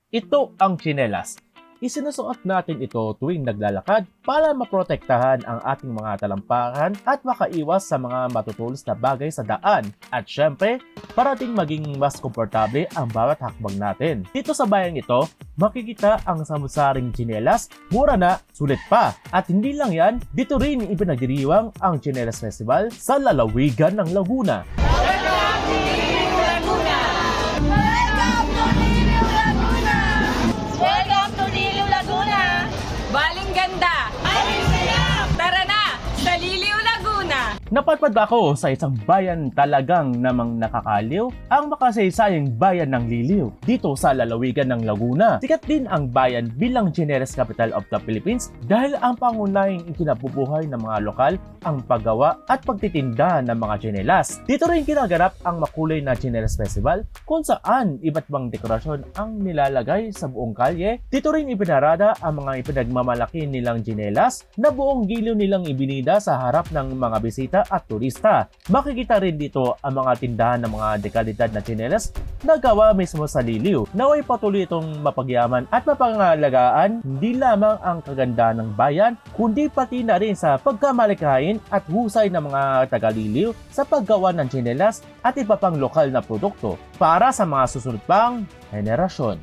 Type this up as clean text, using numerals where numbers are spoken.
Ito ang tsinelas. Isinusuot natin ito tuwing naglalakad para maprotektahan ang ating mga talampakan at makaiwas sa mga matutulis na bagay sa daan. At syempre, para ding maging mas komportable ang bawat hakbang natin. Dito sa bayang ito, makikita ang samut-saring tsinelas, mura na, sulit pa. At hindi lang yan, dito rin ipinagdiriwang ang Tsinelas Festival sa lalawigan ng Laguna. Welcome to Liliw, Laguna! Baling ganda! Baling sayap! Tara na! Sa Liliw, Laguna! Napadpad ako sa isang bayan talagang namang nakakaliw, ang makasaysayang bayan ng Liliw dito sa lalawigan ng Laguna. Sikat din ang bayan bilang Tsinelas Capital of the Philippines dahil ang pangunahing ikinabubuhay ng mga lokal ang paggawa at pagtitinda ng mga tsinelas. Dito rin kinaganap ang makulay na Tsinelas Festival kung saan iba't ibang dekorasyon ang nilalagay sa buong kalye. Dito rin ipinarada ang mga ipinagmamalaki nilang tsinelas na buong giliw nilang ibinida sa harap ng mga bisita at turista. Makikita rin dito ang mga tindahan ng mga dekalidad na tsinelas na gawa mismo sa Liliw. Naway patuloy itong mapagyaman at mapangalagaan hindi lamang ang kagandahan ng bayan, kundi pati na rin sa pagkamalikain at husay ng mga taga-Liliw sa paggawa ng tsinelas at iba pang lokal na produkto para sa mga susunod pang henerasyon.